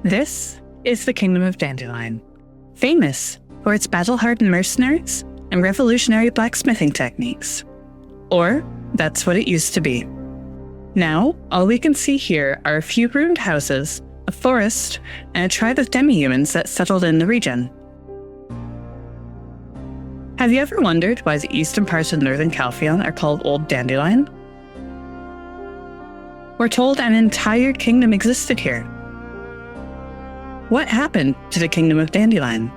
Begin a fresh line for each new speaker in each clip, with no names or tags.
This is the Kingdom of Dandelion, famous for its battle-hardened mercenaries and revolutionary blacksmithing techniques. Or, that's what it used to be. Now, all we can see here are a few ruined houses, a forest, and a tribe of demi-humans that settled in the region. Have you ever wondered why the eastern parts of northern Calpheon are called Old Dandelion? We're told an entire kingdom existed here. What happened to the Kingdom of Dandelion?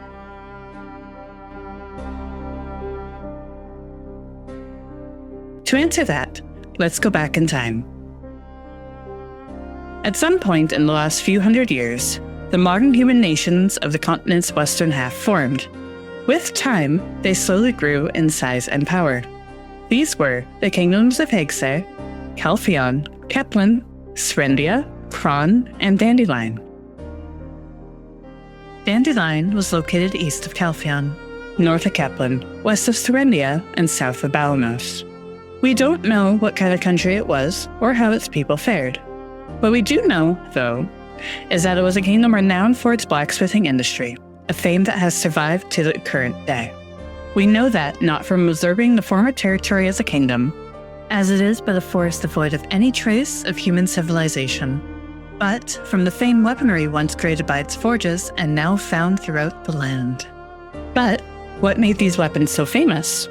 To answer that, let's go back in time. At some point in the last few hundred years, the modern human nations of the continent's western half formed. With time, they slowly grew in size and power. These were the kingdoms of Hegse, Calpheon, Keplen, Serendia, Kron, and Dandelion. Dandelion was located east of Calpheon, north of Keplen, west of Serendia, and south of Balanos. We don't know what kind of country it was or how its people fared. What we do know, though, is that it was a kingdom renowned for its blacksmithing industry, a fame that has survived to the current day. We know that not from observing the former territory as a kingdom, as it is but a forest devoid of any trace of human civilization, but from the famed weaponry once created by its forges and now found throughout the land. But what made these weapons so famous?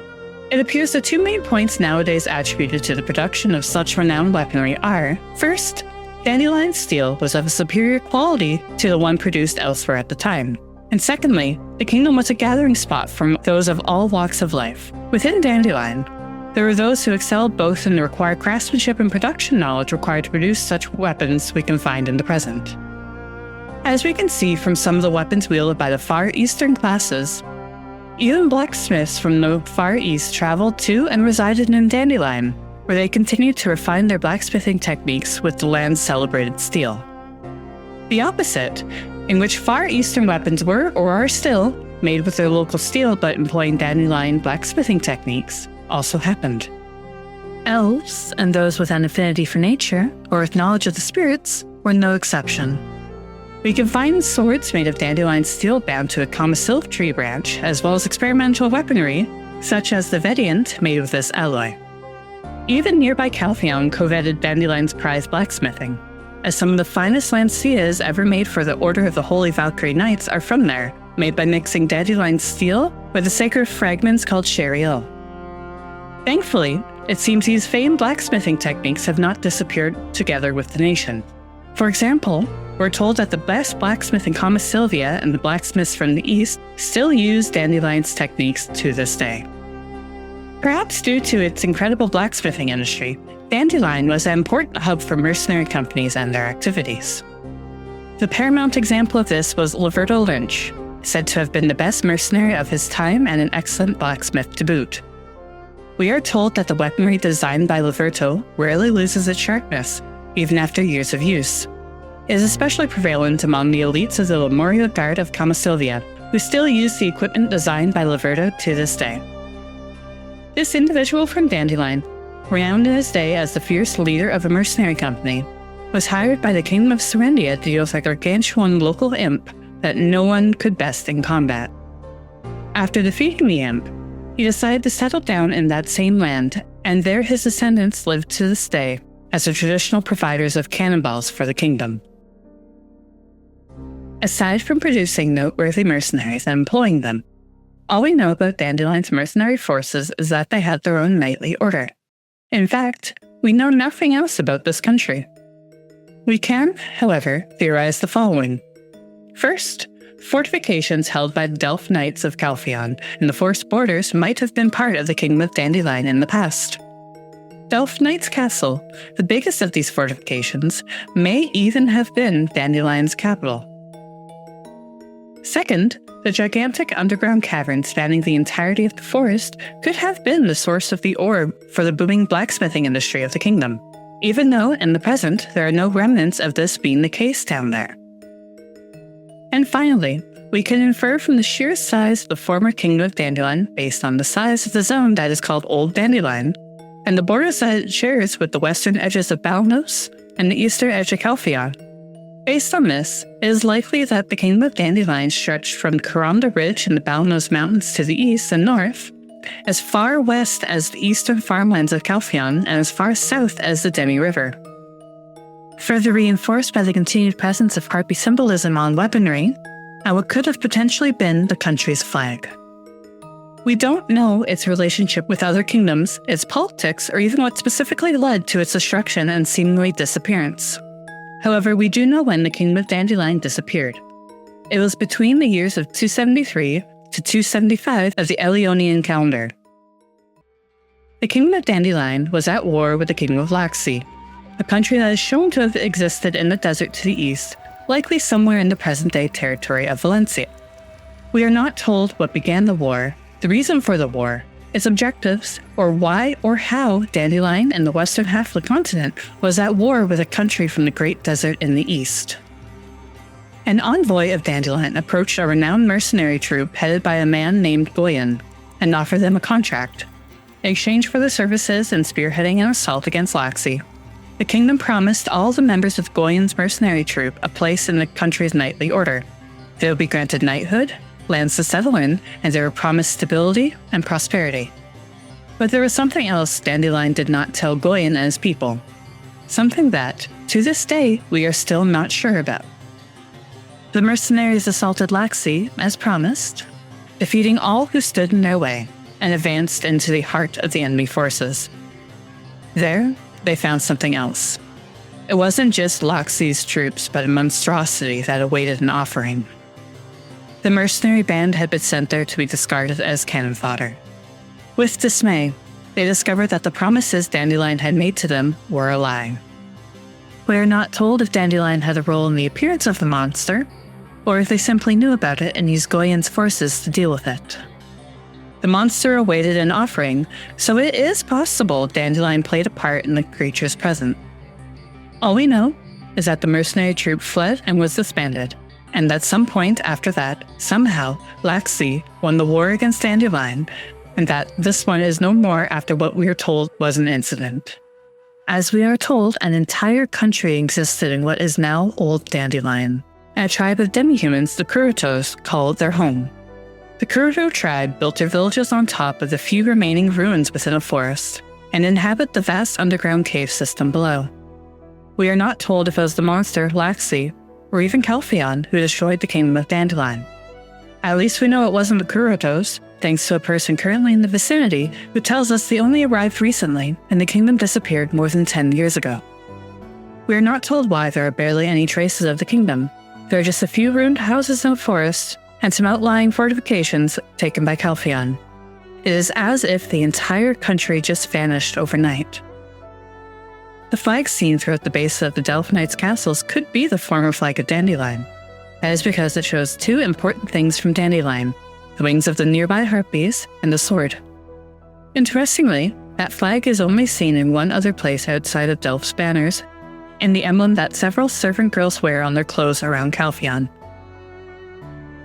It appears the two main points nowadays attributed to the production of such renowned weaponry are, first, Dandelion steel was of a superior quality to the one produced elsewhere at the time. And secondly, the kingdom was a gathering spot for those of all walks of life. Within Dandelion, there were those who excelled both in the required craftsmanship and production knowledge required to produce such weapons we can find in the present. As we can see from some of the weapons wielded by the Far Eastern classes, even blacksmiths from the Far East traveled to and resided in Dandelion, where they continued to refine their blacksmithing techniques with the land's celebrated steel. The opposite, in which Far Eastern weapons were, or are still, made with their local steel but employing Dandelion blacksmithing techniques, also happened. Elves, and those with an affinity for nature, or with knowledge of the spirits, were no exception. We can find swords made of Dandelion steel bound to a Kamasilk tree branch, as well as experimental weaponry, such as the Vediant made with this alloy. Even nearby Calpheon coveted Dandelion's prized blacksmithing, as some of the finest lancias ever made for the Order of the Holy Valkyrie Knights are from there, made by mixing Dandelion steel with the sacred fragments called Shariel. Thankfully, it seems these famed blacksmithing techniques have not disappeared together with the nation. For example, we're told that the best blacksmith in Kamasilvia and the blacksmiths from the east still use Dandelion's techniques to this day. Perhaps due to its incredible blacksmithing industry, Dandelion was an important hub for mercenary companies and their activities. The paramount example of this was Leverto Lynch, said to have been the best mercenary of his time and an excellent blacksmith to boot. We are told that the weaponry designed by Leverto rarely loses its sharpness, even after years of use. It is especially prevalent among the elites of the Lemuria Guard of Kamasilvia, who still use the equipment designed by Leverto to this day. This individual from Dandelion, renowned in his day as the fierce leader of a mercenary company, was hired by the Kingdom of Serendia to deal with a gargantuan local imp that no one could best in combat. After defeating the imp, he decided to settle down in that same land, and there his descendants lived to this day as the traditional providers of cannonballs for the kingdom. Aside from producing noteworthy mercenaries and employing them, all we know about Dandelion's mercenary forces is that they had their own knightly order. In fact, we know nothing else about this country. We can, however, theorize the following. First, fortifications held by the Delph Knights of Calpheon and the forest borders might have been part of the Kingdom of Dandelion in the past. Delph Knights Castle, the biggest of these fortifications, may even have been Dandelion's capital. Second, the gigantic underground cavern spanning the entirety of the forest could have been the source of the ore for the booming blacksmithing industry of the kingdom, even though in the present there are no remnants of this being the case down there. And finally, we can infer from the sheer size of the former Kingdom of Dandelion based on the size of the zone that is called Old Dandelion, and the borders that it shares with the western edges of Balanos and the eastern edge of Calpheon, Based on this, it is likely that the Kingdom of Dandelion stretched from Kuranda Ridge in the Balnos Mountains to the east and north, as far west as the eastern farmlands of Calpheon, and as far south as the Demi River. Further reinforced by the continued presence of Harpy symbolism on weaponry, and what could have potentially been the country's flag. We don't know its relationship with other kingdoms, its politics, or even what specifically led to its destruction and seemingly disappearance. However, we do know when the Kingdom of Dandelion disappeared. It was between the years of 273 to 275 of the Eleonian calendar. The Kingdom of Dandelion was at war with the Kingdom of Laxi, a country that is shown to have existed in the desert to the east, likely somewhere in the present-day territory of Valencia. We are not told what began the war, the reason for the war, its objectives, or why or how Dandelion in the western half of the continent was at war with a country from the Great Desert in the east. An envoy of Dandelion approached a renowned mercenary troop headed by a man named Goyen and offered them a contract. In exchange for the services in spearheading an assault against Laxi, the kingdom promised all the members of Goyen's mercenary troop a place in the country's knightly order. They would be granted knighthood, lands to settle in, and they were promised stability and prosperity. But there was something else Dandelion did not tell Goyen and his people. Something that, to this day, we are still not sure about. The mercenaries assaulted Laxi, as promised, defeating all who stood in their way, and advanced into the heart of the enemy forces. There, they found something else. It wasn't just Laxi's troops, but a monstrosity that awaited an offering. The mercenary band had been sent there to be discarded as cannon fodder. With dismay, they discovered that the promises Dandelion had made to them were a lie. We are not told if Dandelion had a role in the appearance of the monster, or if they simply knew about it and used Goyen's forces to deal with it. The monster awaited an offering, so it is possible Dandelion played a part in the creature's presence. All we know is that the mercenary troop fled and was disbanded, and at some point after that, somehow, Laxi won the war against Dandelion, and that this one is no more after what we are told was an incident. As we are told, an entire country existed in what is now Old Dandelion, and a tribe of demi-humans, the Kurutos, called their home. The Kuruto tribe built their villages on top of the few remaining ruins within a forest, and inhabit the vast underground cave system below. We are not told if it was the monster, Laxi, or even Calpheon who destroyed the Kingdom of Dandelion. At least we know it wasn't the Kurutos, thanks to a person currently in the vicinity who tells us they only arrived recently and the kingdom disappeared more than 10 years ago. We are not told why there are barely any traces of the kingdom. There are just a few ruined houses in the forest and some outlying fortifications taken by Calpheon. It is as if the entire country just vanished overnight. The flag seen throughout the base of the Delphinites' castles could be the former flag of Dandelion. That is because it shows two important things from Dandelion: the wings of the nearby harpies and the sword. Interestingly, that flag is only seen in one other place outside of Delph's banners, in the emblem that several servant girls wear on their clothes around Calpheon.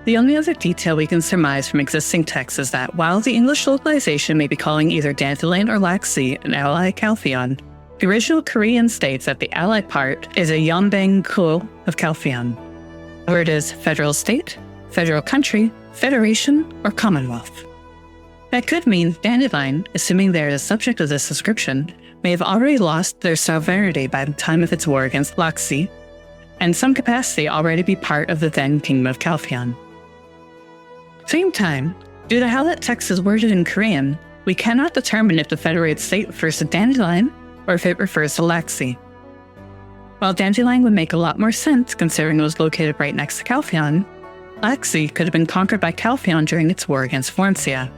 The only other detail we can surmise from existing texts is that while the English localization may be calling either Dandelion or Laxi an ally Calpheon, the original Korean states that the ally part is a Yeonbang-kul of Calpheon, where it is federal state, federal country, federation, or commonwealth. That could mean Dandelion, assuming they are the subject of this description, may have already lost their sovereignty by the time of its war against Laxi, and in some capacity already be part of the then Kingdom of Calpheon. Same time, due to how that text is worded in Korean, we cannot determine if the federated state refers to Dandelion or if it refers to Laxi. While Dandelion would make a lot more sense considering it was located right next to Calpheon, Laxi could have been conquered by Calpheon during its war against Valencia.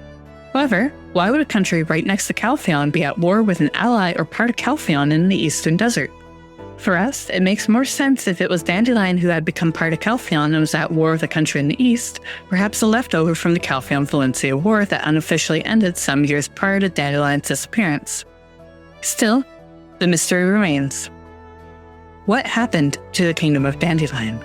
However, why would a country right next to Calpheon be at war with an ally or part of Calpheon in the eastern desert? For us, it makes more sense if it was Dandelion who had become part of Calpheon and was at war with a country in the east, perhaps a leftover from the Calpheon-Valencia War that unofficially ended some years prior to Dandelion's disappearance. Still, the mystery remains. What happened to the Kingdom of Dandelion?